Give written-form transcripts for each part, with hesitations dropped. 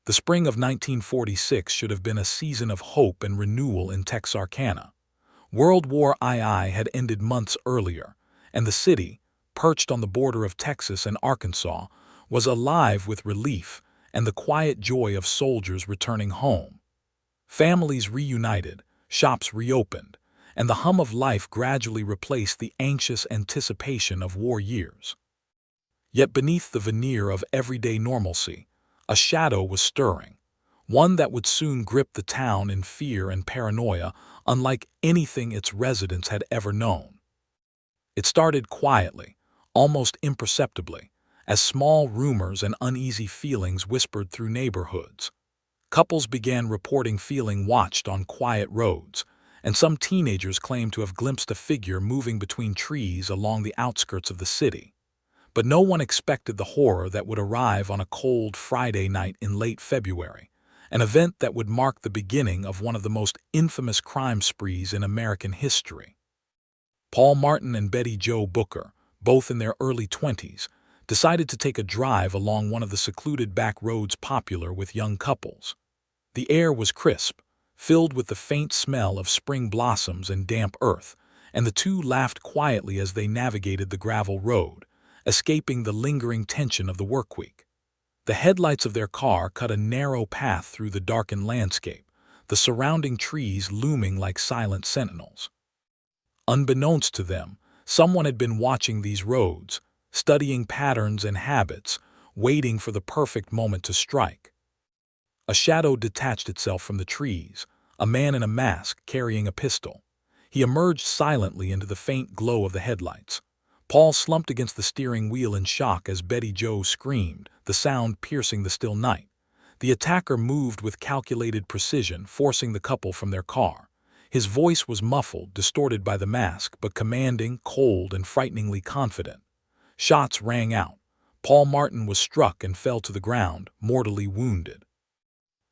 The spring of 1946 should have been a season of hope and renewal in Texarkana. World War II had ended months earlier, and the city, perched on the border of Texas and Arkansas, was alive with relief and the quiet joy of soldiers returning home. Families reunited, shops reopened, and the hum of life gradually replaced the anxious anticipation of war years. Yet beneath the veneer of everyday normalcy, a shadow was stirring, one that would soon grip the town in fear and paranoia unlike anything its residents had ever known. It started quietly, almost imperceptibly, as small rumors and uneasy feelings whispered through neighborhoods. Couples began reporting feeling watched on quiet roads, and some teenagers claimed to have glimpsed a figure moving between trees along the outskirts of the city. But no one expected the horror that would arrive on a cold Friday night in late February, an event that would mark the beginning of one of the most infamous crime sprees in American history. Paul Martin and Betty Jo Booker, both in their early 20s, decided to take a drive along one of the secluded back roads popular with young couples. The air was crisp, filled with the faint smell of spring blossoms and damp earth, and the two laughed quietly as they navigated the gravel road, escaping the lingering tension of the workweek. The headlights of their car cut a narrow path through the darkened landscape, the surrounding trees looming like silent sentinels. Unbeknownst to them, someone had been watching these roads, studying patterns and habits, waiting for the perfect moment to strike. A shadow detached itself from the trees, a man in a mask carrying a pistol. He emerged silently into the faint glow of the headlights. Paul slumped against the steering wheel in shock as Betty Jo screamed, the sound piercing the still night. The attacker moved with calculated precision, forcing the couple from their car. His voice was muffled, distorted by the mask, but commanding, cold, and frighteningly confident. Shots rang out. Paul Martin was struck and fell to the ground, mortally wounded.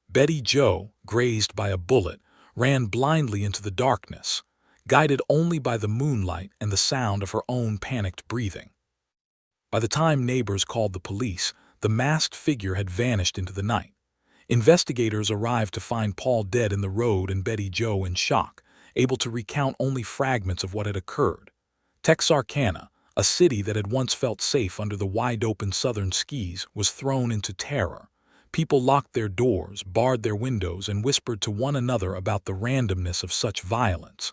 Betty Jo, grazed by a bullet, ran blindly into the darkness, guided only by the moonlight and the sound of her own panicked breathing. By the time neighbors called the police, the masked figure had vanished into the night. Investigators arrived to find Paul dead in the road and Betty Jo in shock, able to recount only fragments of what had occurred. Texarkana, a city that had once felt safe under the wide-open southern skies, was thrown into terror. People locked their doors, barred their windows, and whispered to one another about the randomness of such violence.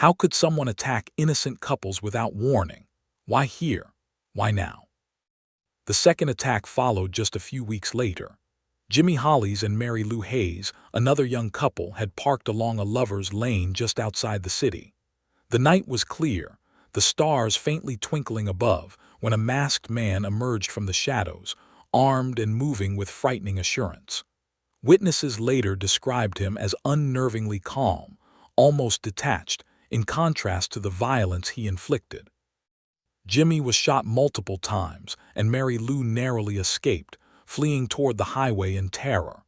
How could someone attack innocent couples without warning? Why here? Why now? The second attack followed just a few weeks later. Jimmy Hollies and Mary Lou Hayes, another young couple, had parked along a lover's lane just outside the city. The night was clear, the stars faintly twinkling above, when a masked man emerged from the shadows, armed and moving with frightening assurance. Witnesses later described him as unnervingly calm, almost detached, in contrast to the violence he inflicted. Jimmy was shot multiple times, and Mary Lou narrowly escaped, fleeing toward the highway in terror.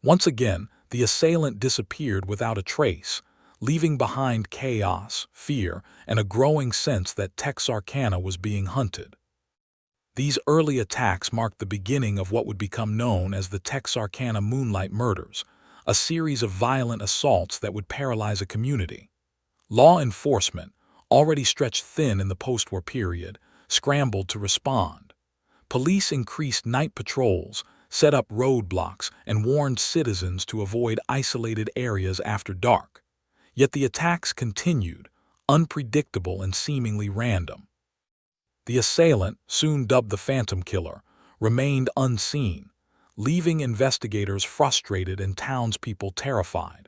Once again, the assailant disappeared without a trace, leaving behind chaos, fear, and a growing sense that Texarkana was being hunted. These early attacks marked the beginning of what would become known as the Texarkana Moonlight Murders, a series of violent assaults that would paralyze a community. Law enforcement, already stretched thin in the post-war period, scrambled to respond. Police increased night patrols, set up roadblocks, and warned citizens to avoid isolated areas after dark. Yet the attacks continued, unpredictable and seemingly random. The assailant, soon dubbed the Phantom Killer, remained unseen, leaving investigators frustrated and townspeople terrified.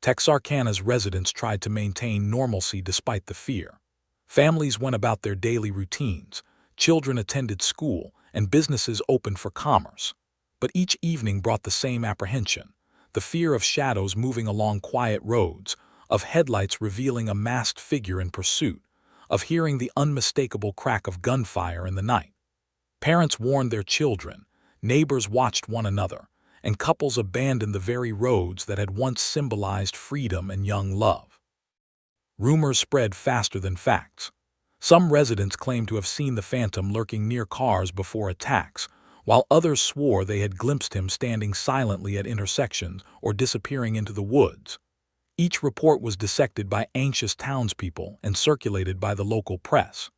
Texarkana's residents tried to maintain normalcy despite the fear. Families went about their daily routines, children attended school, and businesses opened for commerce. But each evening brought the same apprehension, the fear of shadows moving along quiet roads, of headlights revealing a masked figure in pursuit, of hearing the unmistakable crack of gunfire in the night. Parents warned their children, neighbors watched one another, and couples abandoned the very roads that had once symbolized freedom and young love. Rumors spread faster than facts. Some residents claimed to have seen the phantom lurking near cars before attacks, while others swore they had glimpsed him standing silently at intersections or disappearing into the woods. Each report was dissected by anxious townspeople and circulated by the local press.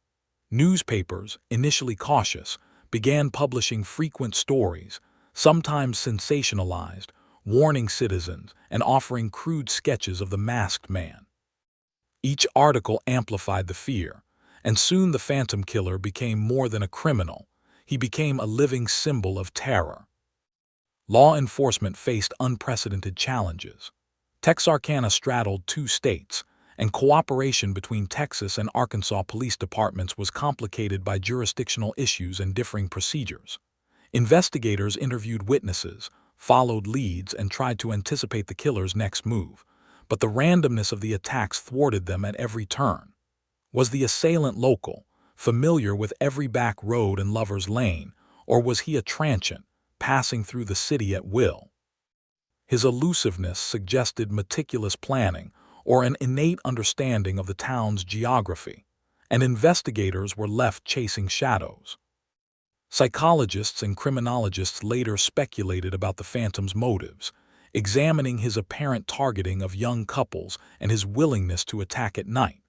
Newspapers, initially cautious, began publishing frequent stories, sometimes sensationalized, warning citizens and offering crude sketches of the masked man. Each article amplified the fear, and soon the Phantom Killer became more than a criminal. He became a living symbol of terror. Law enforcement faced unprecedented challenges. Texarkana straddled two states, and cooperation between Texas and Arkansas police departments was complicated by jurisdictional issues and differing procedures. Investigators interviewed witnesses, followed leads, and tried to anticipate the killer's next move, but the randomness of the attacks thwarted them at every turn. Was the assailant local, familiar with every back road and lover's lane, or was he a transient, passing through the city at will? His elusiveness suggested meticulous planning or an innate understanding of the town's geography, and investigators were left chasing shadows. Psychologists and criminologists later speculated about the Phantom's motives, examining his apparent targeting of young couples and his willingness to attack at night.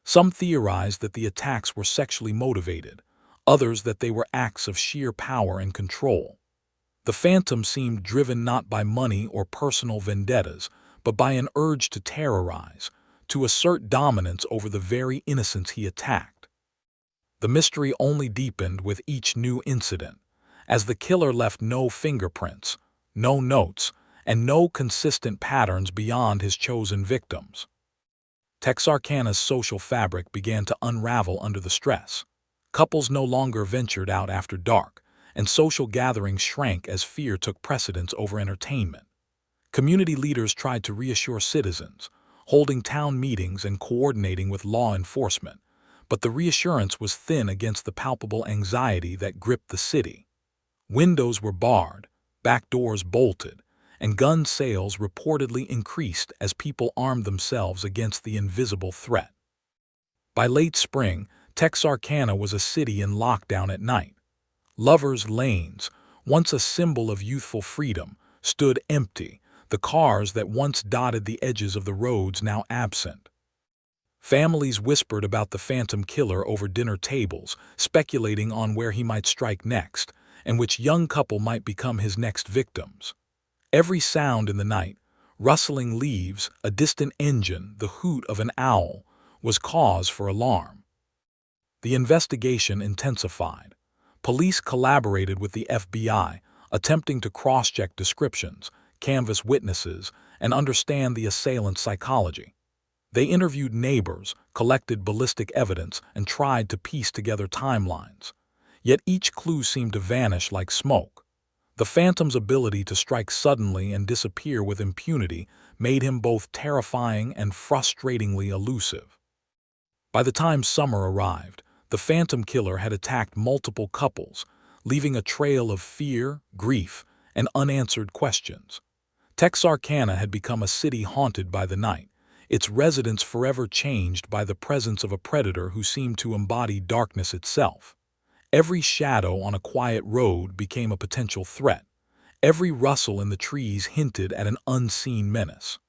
Some theorized that the attacks were sexually motivated, others that they were acts of sheer power and control. The Phantom seemed driven not by money or personal vendettas, but by an urge to terrorize, to assert dominance over the very innocents he attacked. The mystery only deepened with each new incident, as the killer left no fingerprints, no notes, and no consistent patterns beyond his chosen victims. Texarkana's social fabric began to unravel under the stress. Couples no longer ventured out after dark, and social gatherings shrank as fear took precedence over entertainment. Community leaders tried to reassure citizens, holding town meetings and coordinating with law enforcement, but the reassurance was thin against the palpable anxiety that gripped the city. Windows were barred, back doors bolted, and gun sales reportedly increased as people armed themselves against the invisible threat. By late spring, Texarkana was a city in lockdown at night. Lovers' lanes, once a symbol of youthful freedom, stood empty, the cars that once dotted the edges of the roads now absent. Families whispered about the Phantom Killer over dinner tables, speculating on where he might strike next, and which young couple might become his next victims. Every sound in the night, rustling leaves, a distant engine, the hoot of an owl, was cause for alarm. The investigation intensified. Police collaborated with the FBI, attempting to cross-check descriptions, canvass witnesses, and understand the assailant's psychology. They interviewed neighbors, collected ballistic evidence, and tried to piece together timelines. Yet each clue seemed to vanish like smoke. The Phantom's ability to strike suddenly and disappear with impunity made him both terrifying and frustratingly elusive. By the time summer arrived, the Phantom Killer had attacked multiple couples, leaving a trail of fear, grief, and unanswered questions. Texarkana had become a city haunted by the night, its residents forever changed by the presence of a predator who seemed to embody darkness itself. Every shadow on a quiet road became a potential threat. Every rustle in the trees hinted at an unseen menace.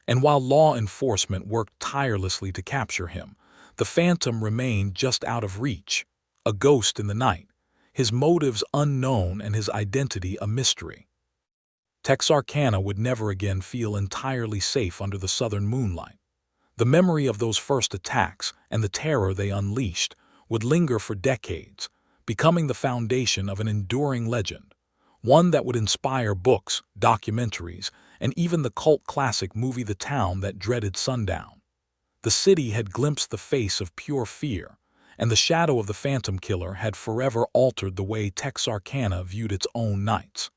And while law enforcement worked tirelessly to capture him, the Phantom remained just out of reach, a ghost in the night, his motives unknown and his identity a mystery. Texarkana would never again feel entirely safe under the southern moonlight. The memory of those first attacks and the terror they unleashed would linger for decades, becoming the foundation of an enduring legend, one that would inspire books, documentaries, and even the cult classic movie The Town That Dreaded Sundown. The city had glimpsed the face of pure fear, and the shadow of the Phantom Killer had forever altered the way Texarkana viewed its own nights.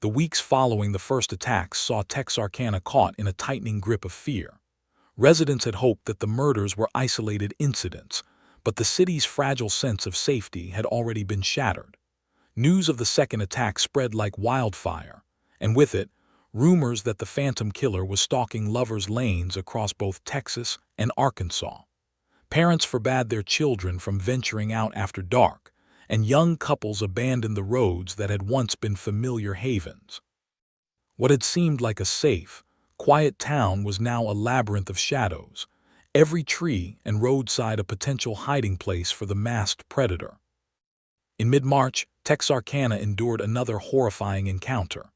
The weeks following the first attacks saw Texarkana caught in a tightening grip of fear. Residents had hoped that the murders were isolated incidents, but the city's fragile sense of safety had already been shattered. News of the second attack spread like wildfire, and with it, rumors that the Phantom Killer was stalking lovers' lanes across both Texas and Arkansas. Parents forbade their children from venturing out after dark, and young couples abandoned the roads that had once been familiar havens. What had seemed like a safe, quiet town was now a labyrinth of shadows, every tree and roadside a potential hiding place for the masked predator. In mid-March, Texarkana endured another horrifying encounter.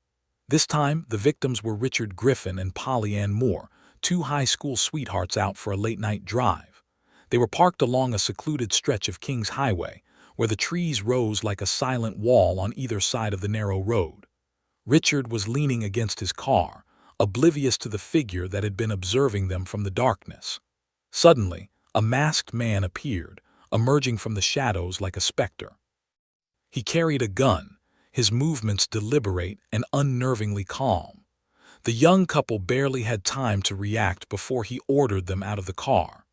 This time, the victims were Richard Griffin and Polly Ann Moore, two high school sweethearts out for a late-night drive. They were parked along a secluded stretch of Kings Highway, where the trees rose like a silent wall on either side of the narrow road. Richard was leaning against his car, oblivious to the figure that had been observing them from the darkness. Suddenly, a masked man appeared, emerging from the shadows like a specter. He carried a gun, his movements deliberate and unnervingly calm. The young couple barely had time to react before he ordered them out of the car.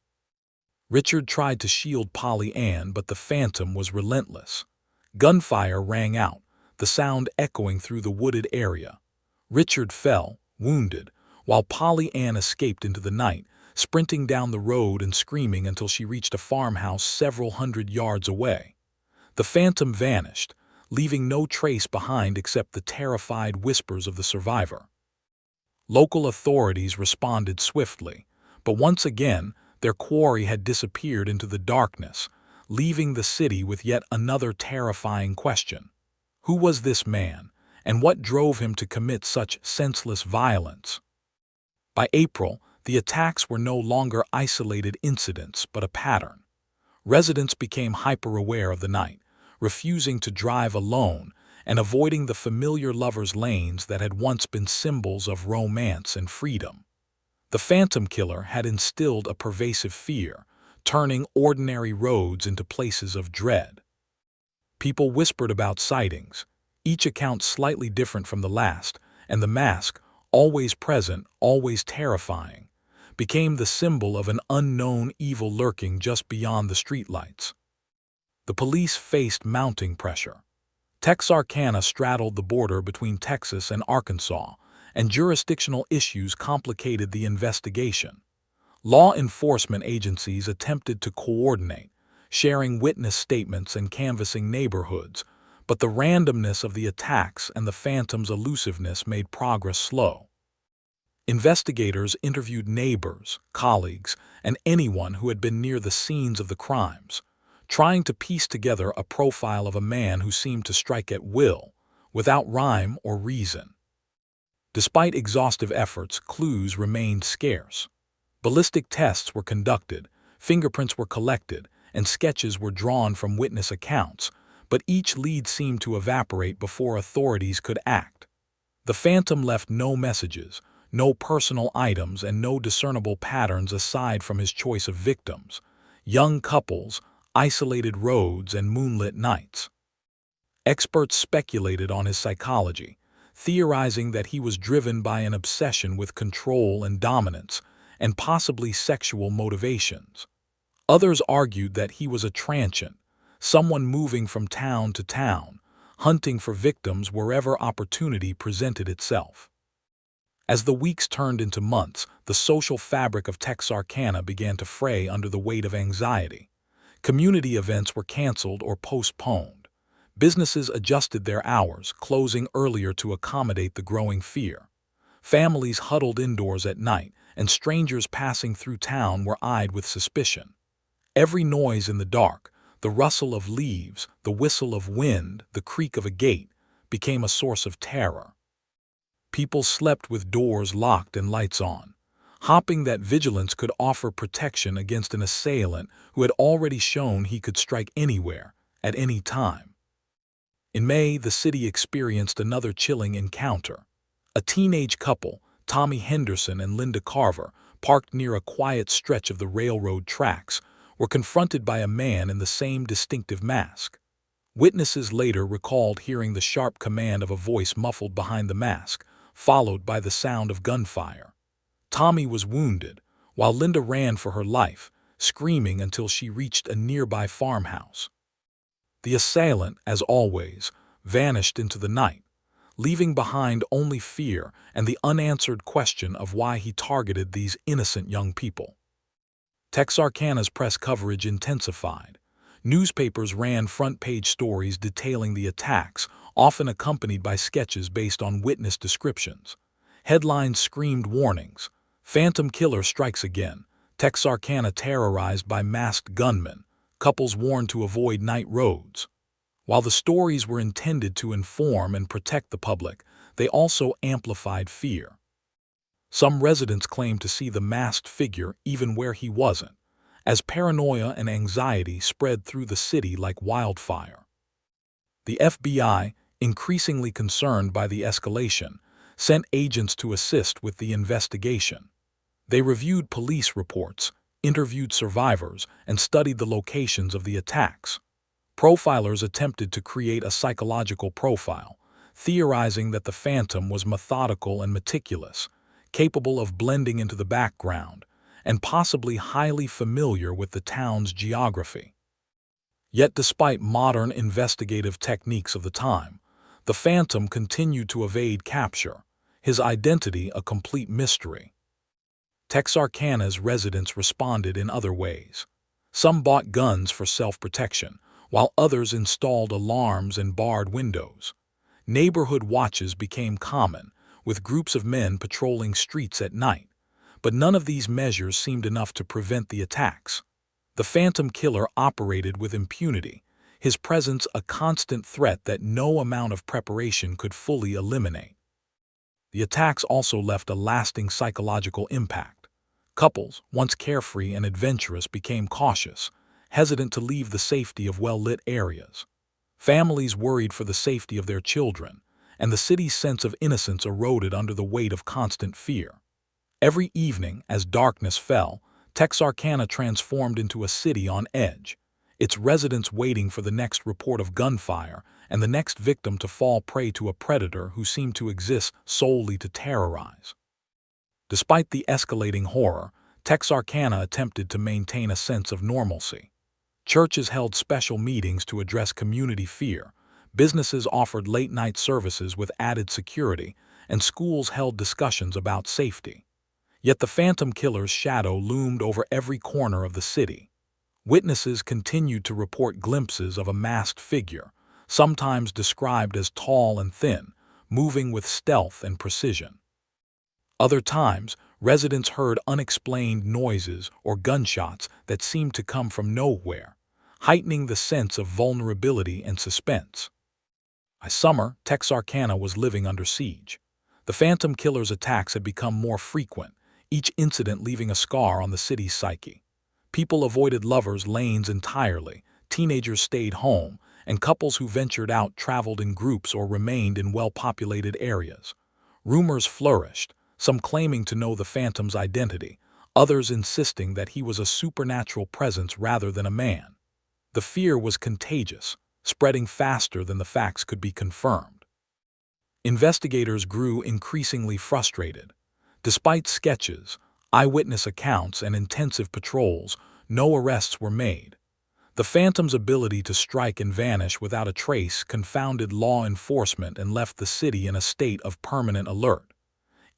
Richard tried to shield Polly Ann, but the phantom was relentless. Gunfire rang out, the sound echoing through the wooded area. Richard fell, wounded, while Polly Ann escaped into the night, sprinting down the road and screaming until she reached a farmhouse several hundred yards away. The phantom vanished, leaving no trace behind except the terrified whispers of the survivor. Local authorities responded swiftly, but once again, their quarry had disappeared into the darkness, leaving the city with yet another terrifying question. Who was this man, and what drove him to commit such senseless violence? By April, the attacks were no longer isolated incidents but a pattern. Residents became hyper-aware of the night, refusing to drive alone and avoiding the familiar lovers' lanes that had once been symbols of romance and freedom. The phantom killer had instilled a pervasive fear, turning ordinary roads into places of dread. People whispered about sightings, each account slightly different from the last, and the mask, always present, always terrifying, became the symbol of an unknown evil lurking just beyond the streetlights. The police faced mounting pressure. Texarkana straddled the border between Texas and Arkansas, and jurisdictional issues complicated the investigation. Law enforcement agencies attempted to coordinate, sharing witness statements and canvassing neighborhoods, but the randomness of the attacks and the phantom's elusiveness made progress slow. Investigators interviewed neighbors, colleagues, and anyone who had been near the scenes of the crimes, trying to piece together a profile of a man who seemed to strike at will, without rhyme or reason. Despite exhaustive efforts, clues remained scarce. Ballistic tests were conducted, fingerprints were collected, and sketches were drawn from witness accounts, but each lead seemed to evaporate before authorities could act. The phantom left no messages, no personal items, and no discernible patterns aside from his choice of victims: young couples, isolated roads, and moonlit nights. Experts speculated on his psychology, theorizing that he was driven by an obsession with control and dominance, and possibly sexual motivations. Others argued that he was a transient, someone moving from town to town, hunting for victims wherever opportunity presented itself. As the weeks turned into months, the social fabric of Texarkana began to fray under the weight of anxiety. Community events were canceled or postponed. Businesses adjusted their hours, closing earlier to accommodate the growing fear. Families huddled indoors at night, and strangers passing through town were eyed with suspicion. Every noise in the dark, the rustle of leaves, the whistle of wind, the creak of a gate, became a source of terror. People slept with doors locked and lights on, hoping that vigilance could offer protection against an assailant who had already shown he could strike anywhere, at any time. In May, the city experienced another chilling encounter. A teenage couple, Tommy Henderson and Linda Carver, parked near a quiet stretch of the railroad tracks, were confronted by a man in the same distinctive mask. Witnesses later recalled hearing the sharp command of a voice muffled behind the mask, followed by the sound of gunfire. Tommy was wounded, while Linda ran for her life, screaming until she reached a nearby farmhouse. The assailant, as always, vanished into the night, leaving behind only fear and the unanswered question of why he targeted these innocent young people. Texarkana's press coverage intensified. Newspapers ran front-page stories detailing the attacks, often accompanied by sketches based on witness descriptions. Headlines screamed warnings: "Phantom Killer Strikes Again," "Texarkana Terrorized by Masked Gunmen," "Couples Warned to Avoid Night Roads." While the stories were intended to inform and protect the public, they also amplified fear. Some residents claimed to see the masked figure even where he wasn't, as paranoia and anxiety spread through the city like wildfire. The FBI, increasingly concerned by the escalation, sent agents to assist with the investigation. They reviewed police reports, interviewed survivors, and studied the locations of the attacks. Profilers attempted to create a psychological profile, theorizing that the phantom was methodical and meticulous, capable of blending into the background, and possibly highly familiar with the town's geography. Yet despite modern investigative techniques of the time, the phantom continued to evade capture, his identity a complete mystery. Texarkana's residents responded in other ways. Some bought guns for self-protection, while others installed alarms and barred windows. Neighborhood watches became common, with groups of men patrolling streets at night, but none of these measures seemed enough to prevent the attacks. The Phantom Killer operated with impunity, his presence a constant threat that no amount of preparation could fully eliminate. The attacks also left a lasting psychological impact. Couples, once carefree and adventurous, became cautious, hesitant to leave the safety of well-lit areas. Families worried for the safety of their children, and the city's sense of innocence eroded under the weight of constant fear. Every evening, as darkness fell, Texarkana transformed into a city on edge, its residents waiting for the next report of gunfire and the next victim to fall prey to a predator who seemed to exist solely to terrorize. Despite the escalating horror, Texarkana attempted to maintain a sense of normalcy. Churches held special meetings to address community fear, businesses offered late-night services with added security, and schools held discussions about safety. Yet the Phantom Killer's shadow loomed over every corner of the city. Witnesses continued to report glimpses of a masked figure, sometimes described as tall and thin, moving with stealth and precision. Other times, residents heard unexplained noises or gunshots that seemed to come from nowhere, heightening the sense of vulnerability and suspense. By summer, Texarkana was living under siege. The Phantom Killer's attacks had become more frequent, each incident leaving a scar on the city's psyche. People avoided lovers' lanes entirely, teenagers stayed home, and couples who ventured out traveled in groups or remained in well-populated areas. Rumors flourished, some claiming to know the Phantom's identity, others insisting that he was a supernatural presence rather than a man. The fear was contagious, spreading faster than the facts could be confirmed. Investigators grew increasingly frustrated. Despite sketches, eyewitness accounts, and intensive patrols, no arrests were made. The Phantom's ability to strike and vanish without a trace confounded law enforcement and left the city in a state of permanent alert.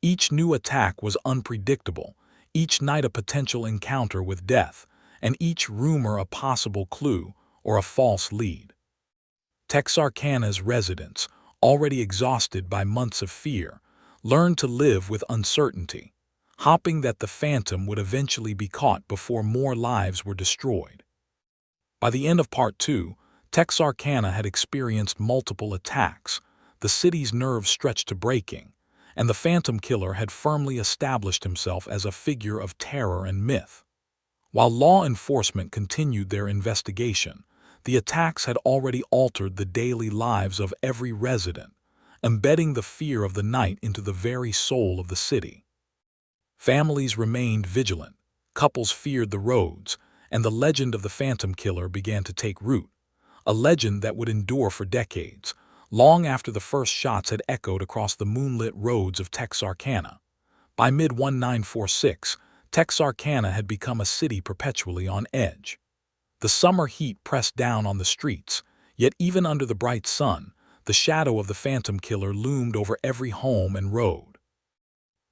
Each new attack was unpredictable, each night a potential encounter with death, and each rumor a possible clue or a false lead. Texarkana's residents, already exhausted by months of fear, learned to live with uncertainty, hoping that the Phantom would eventually be caught before more lives were destroyed. By the end of Part 2, Texarkana had experienced multiple attacks, the city's nerves stretched to breaking, and the Phantom Killer had firmly established himself as a figure of terror and myth. While law enforcement continued their investigation, the attacks had already altered the daily lives of every resident, embedding the fear of the night into the very soul of the city. Families remained vigilant, couples feared the roads, and the legend of the Phantom Killer began to take root, a legend that would endure for decades, long after the first shots had echoed across the moonlit roads of Texarkana. By mid-1946, Texarkana had become a city perpetually on edge. The summer heat pressed down on the streets, yet even under the bright sun, the shadow of the Phantom Killer loomed over every home and road.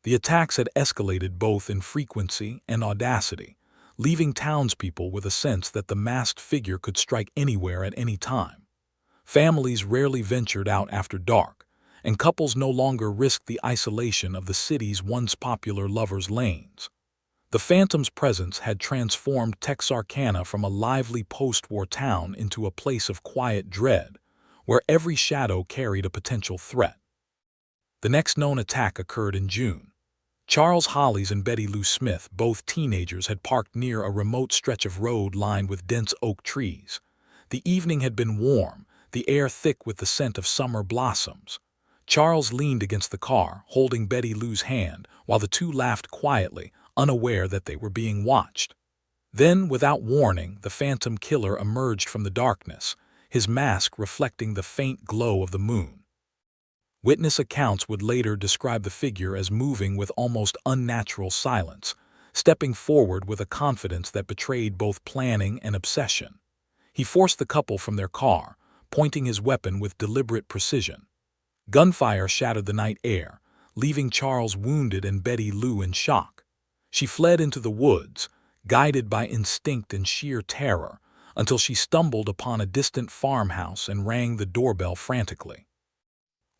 The attacks had escalated both in frequency and audacity, leaving townspeople with a sense that the masked figure could strike anywhere at any time. Families rarely ventured out after dark, and couples no longer risked the isolation of the city's once popular lovers' lanes. The Phantom's presence had transformed Texarkana from a lively post-war town into a place of quiet dread, where every shadow carried a potential threat. The next known attack occurred in June. Charles Hollies and Betty Lou Smith, both teenagers, had parked near a remote stretch of road lined with dense oak trees. The evening had been warm, the air thick with the scent of summer blossoms. Charles leaned against the car, holding Betty Lou's hand, while the two laughed quietly, unaware that they were being watched. Then, without warning, the phantom killer emerged from the darkness, his mask reflecting the faint glow of the moon. Witness accounts would later describe the figure as moving with almost unnatural silence, stepping forward with a confidence that betrayed both planning and obsession. He forced the couple from their car, pointing his weapon with deliberate precision. Gunfire shattered the night air, leaving Charles wounded and Betty Lou in shock. She fled into the woods, guided by instinct and sheer terror, until she stumbled upon a distant farmhouse and rang the doorbell frantically.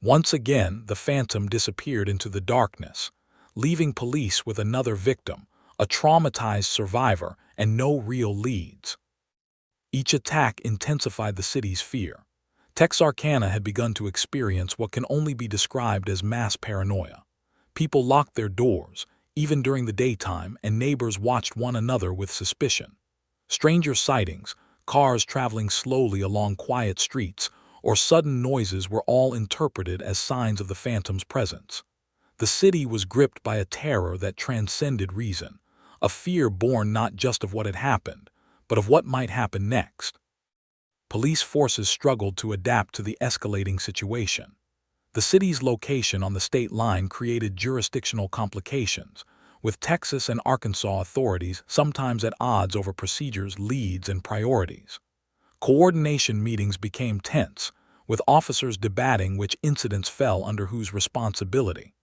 Once again, the phantom disappeared into the darkness, leaving police with another victim, a traumatized survivor, and no real leads. Each attack intensified the city's fear. Texarkana had begun to experience what can only be described as mass paranoia. People locked their doors, even during the daytime, and neighbors watched one another with suspicion. Stranger sightings, cars traveling slowly along quiet streets, or sudden noises were all interpreted as signs of the phantom's presence. The city was gripped by a terror that transcended reason, a fear born not just of what had happened, but of what might happen next. Police forces struggled to adapt to the escalating situation. The city's location on the state line created jurisdictional complications, with Texas and Arkansas authorities sometimes at odds over procedures, leads, and priorities. Coordination meetings became tense, with officers debating which incidents fell under whose responsibility.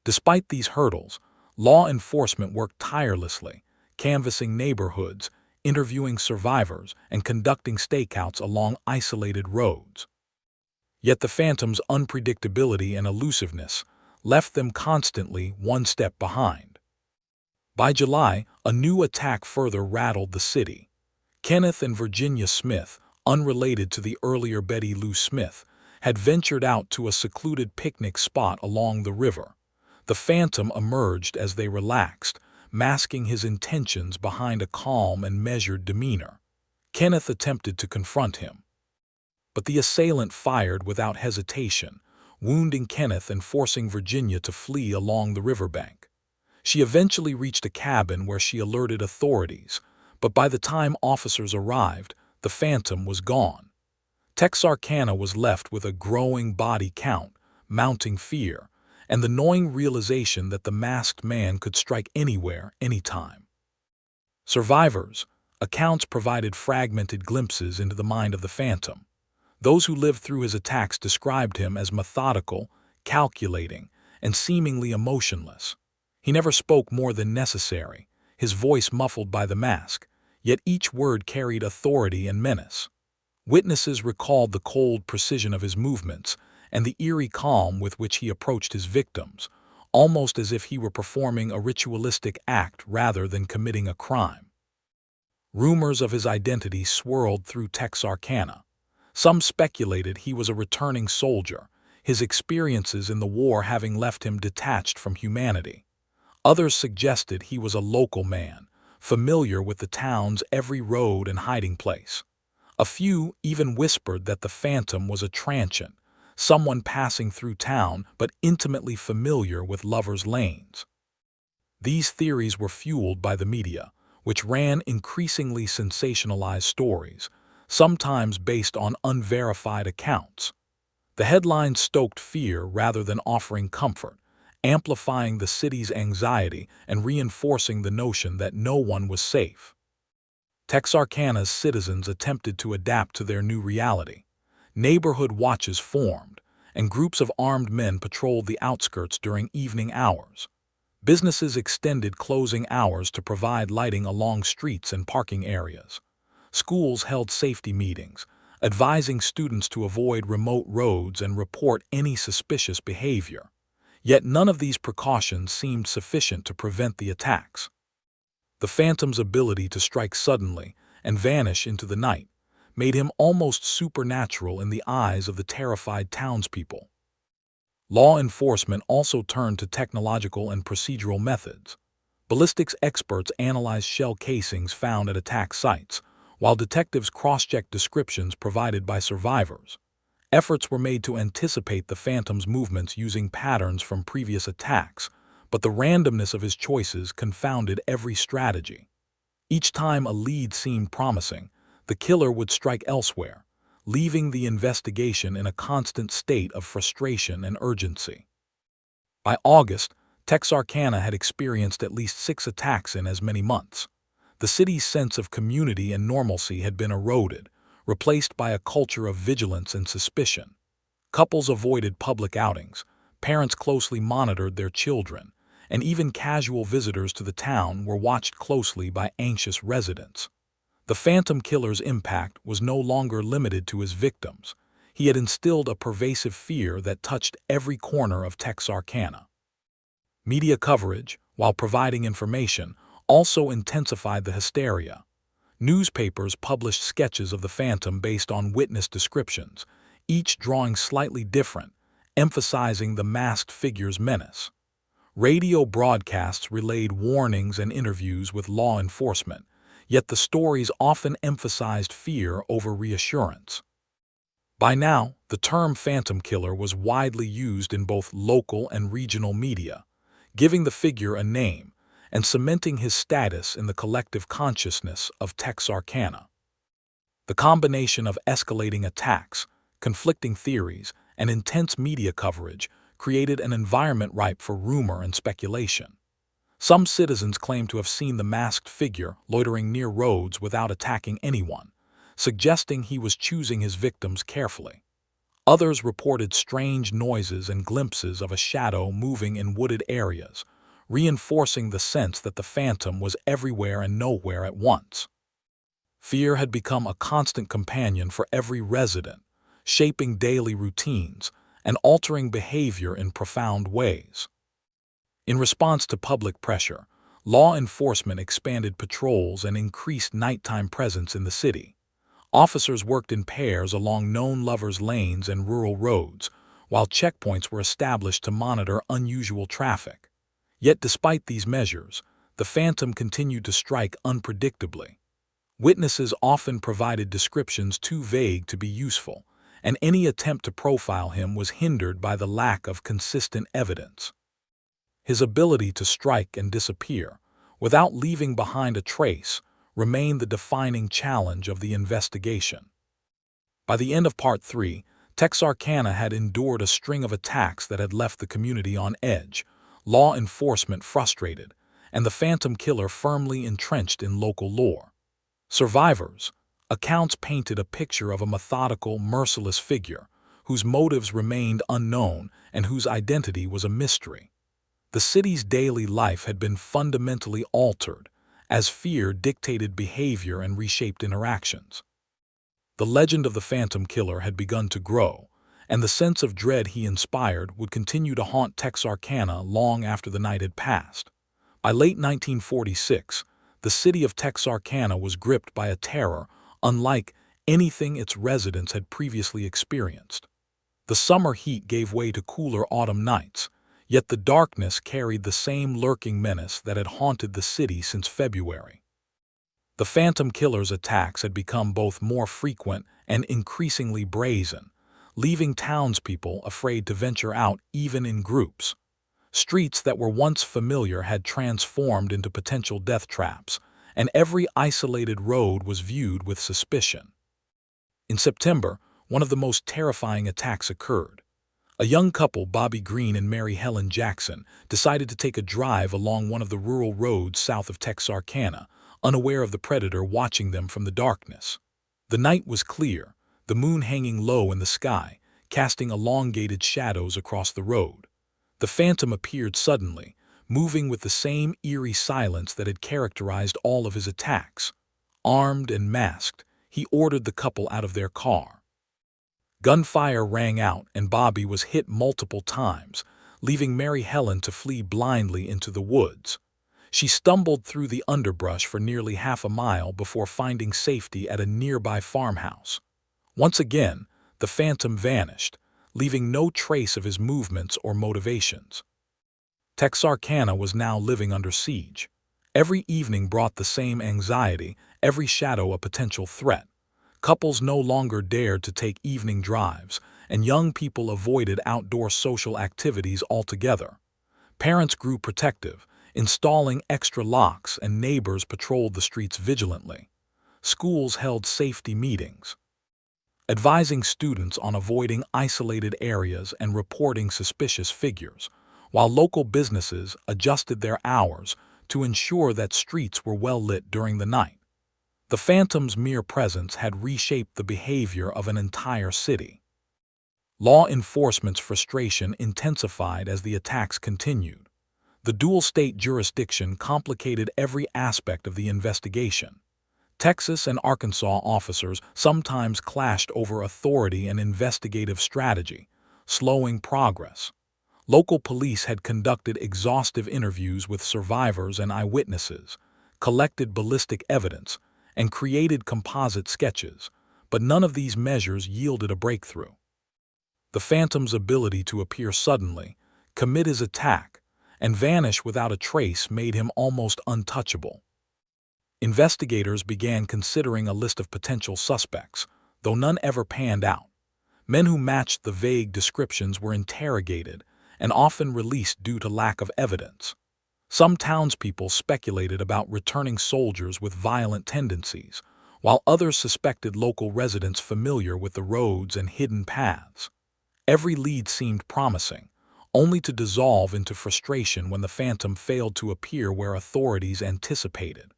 Despite these hurdles, law enforcement worked tirelessly, canvassing neighborhoods, interviewing survivors, and conducting stakeouts along isolated roads. Yet the phantom's unpredictability and elusiveness left them constantly one step behind. By July, a new attack further rattled the city. Kenneth and Virginia Smith, unrelated to the earlier Betty Lou Smith, had ventured out to a secluded picnic spot along the river. The phantom emerged as they relaxed, masking his intentions behind a calm and measured demeanor. Kenneth attempted to confront him, but the assailant fired without hesitation, wounding Kenneth and forcing Virginia to flee along the riverbank. She eventually reached a cabin where she alerted authorities, but by the time officers arrived, the phantom was gone. Texarkana was left with a growing body count, mounting fear, and the gnawing realization that the masked man could strike anywhere, anytime. Survivors' accounts provided fragmented glimpses into the mind of the phantom. Those who lived through his attacks described him as methodical, calculating, and seemingly emotionless. He never spoke more than necessary, his voice muffled by the mask, yet each word carried authority and menace. Witnesses recalled the cold precision of his movements and the eerie calm with which he approached his victims, almost as if he were performing a ritualistic act rather than committing a crime. Rumors of his identity swirled through Texarkana. Some speculated he was a returning soldier, his experiences in the war having left him detached from humanity. Others suggested he was a local man, familiar with the town's every road and hiding place. A few even whispered that the phantom was a transient, someone passing through town but intimately familiar with lovers' lanes. These theories were fueled by the media, which ran increasingly sensationalized stories, sometimes based on unverified accounts. The headlines stoked fear rather than offering comfort, amplifying the city's anxiety and reinforcing the notion that no one was safe. Texarkana's citizens attempted to adapt to their new reality. Neighborhood watches formed, and groups of armed men patrolled the outskirts during evening hours. Businesses extended closing hours to provide lighting along streets and parking areas. Schools held safety meetings, advising students to avoid remote roads and report any suspicious behavior. Yet none of these precautions seemed sufficient to prevent the attacks. The Phantom's ability to strike suddenly and vanish into the night made him almost supernatural in the eyes of the terrified townspeople. Law enforcement also turned to technological and procedural methods. Ballistics experts analyzed shell casings found at attack sites, while detectives cross-checked descriptions provided by survivors. Efforts were made to anticipate the Phantom's movements using patterns from previous attacks, but the randomness of his choices confounded every strategy. Each time a lead seemed promising, the killer would strike elsewhere, leaving the investigation in a constant state of frustration and urgency. By August, Texarkana had experienced at least 6 attacks in as many months. The city's sense of community and normalcy had been eroded, replaced by a culture of vigilance and suspicion. Couples avoided public outings, parents closely monitored their children, and even casual visitors to the town were watched closely by anxious residents. The Phantom Killer's impact was no longer limited to his victims. He had instilled a pervasive fear that touched every corner of Texarkana. Media coverage, while providing information, also intensified the hysteria. Newspapers published sketches of the Phantom based on witness descriptions, each drawing slightly different, emphasizing the masked figure's menace. Radio broadcasts relayed warnings and interviews with law enforcement, yet the stories often emphasized fear over reassurance. By now, the term Phantom Killer was widely used in both local and regional media, giving the figure a name and cementing his status in the collective consciousness of Texarkana. The combination of escalating attacks, conflicting theories, and intense media coverage created an environment ripe for rumor and speculation. Some citizens claimed to have seen the masked figure loitering near roads without attacking anyone, suggesting he was choosing his victims carefully. Others reported strange noises and glimpses of a shadow moving in wooded areas, reinforcing the sense that the Phantom was everywhere and nowhere at once. Fear had become a constant companion for every resident, shaping daily routines and altering behavior in profound ways. In response to public pressure, law enforcement expanded patrols and increased nighttime presence in the city. Officers worked in pairs along known lovers' lanes and rural roads, while checkpoints were established to monitor unusual traffic. Yet despite these measures, the Phantom continued to strike unpredictably. Witnesses often provided descriptions too vague to be useful, and any attempt to profile him was hindered by the lack of consistent evidence. His ability to strike and disappear, without leaving behind a trace, remained the defining challenge of the investigation. By the end of Part 3, Texarkana had endured a string of attacks that had left the community on edge, law enforcement frustrated, and the Phantom Killer firmly entrenched in local lore. Survivors' accounts painted a picture of a methodical, merciless figure, whose motives remained unknown and whose identity was a mystery. The city's daily life had been fundamentally altered, as fear dictated behavior and reshaped interactions. The legend of the Phantom Killer had begun to grow, and the sense of dread he inspired would continue to haunt Texarkana long after the night had passed. By late 1946, the city of Texarkana was gripped by a terror unlike anything its residents had previously experienced. The summer heat gave way to cooler autumn nights, yet the darkness carried the same lurking menace that had haunted the city since February. The Phantom Killer's attacks had become both more frequent and increasingly brazen, leaving townspeople afraid to venture out even in groups. Streets that were once familiar had transformed into potential death traps, and every isolated road was viewed with suspicion. In September, one of the most terrifying attacks occurred. A young couple, Bobby Green and Mary Helen Jackson, decided to take a drive along one of the rural roads south of Texarkana, unaware of the predator watching them from the darkness. The night was clear, the moon hanging low in the sky, casting elongated shadows across the road. The Phantom appeared suddenly, moving with the same eerie silence that had characterized all of his attacks. Armed and masked, he ordered the couple out of their car. Gunfire rang out and Bobby was hit multiple times, leaving Mary Helen to flee blindly into the woods. She stumbled through the underbrush for nearly half a mile before finding safety at a nearby farmhouse. Once again, the phantom vanished, leaving no trace of his movements or motivations. Texarkana was now living under siege. Every evening brought the same anxiety, every shadow a potential threat. Couples no longer dared to take evening drives, and young people avoided outdoor social activities altogether. Parents grew protective, installing extra locks, and neighbors patrolled the streets vigilantly. Schools held safety meetings, advising students on avoiding isolated areas and reporting suspicious figures, while local businesses adjusted their hours to ensure that streets were well lit during the night. The phantom's mere presence had reshaped the behavior of an entire city. Law enforcement's frustration intensified as the attacks continued. The dual-state jurisdiction complicated every aspect of the investigation. Texas and Arkansas officers sometimes clashed over authority and investigative strategy, slowing progress. Local police had conducted exhaustive interviews with survivors and eyewitnesses, collected ballistic evidence, and created composite sketches, but none of these measures yielded a breakthrough. The phantom's ability to appear suddenly, commit his attack, and vanish without a trace made him almost untouchable. Investigators began considering a list of potential suspects, though none ever panned out. Men who matched the vague descriptions were interrogated and often released due to lack of evidence. Some townspeople speculated about returning soldiers with violent tendencies, while others suspected local residents familiar with the roads and hidden paths. Every lead seemed promising, only to dissolve into frustration when the phantom failed to appear where authorities anticipated.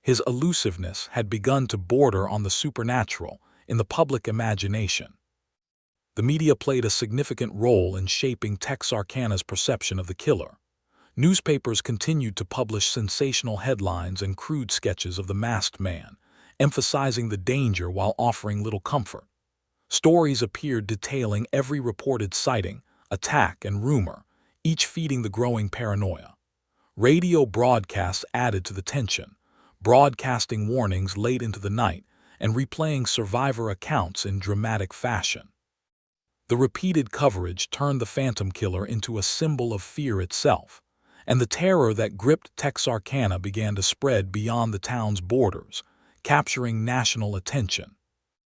His elusiveness had begun to border on the supernatural in the public imagination. The media played a significant role in shaping Texarkana's perception of the killer. Newspapers continued to publish sensational headlines and crude sketches of the masked man, emphasizing the danger while offering little comfort. Stories appeared detailing every reported sighting, attack, and rumor, each feeding the growing paranoia. Radio broadcasts added to the tension, broadcasting warnings late into the night and replaying survivor accounts in dramatic fashion. The repeated coverage turned the phantom killer into a symbol of fear itself, and the terror that gripped Texarkana began to spread beyond the town's borders, capturing national attention.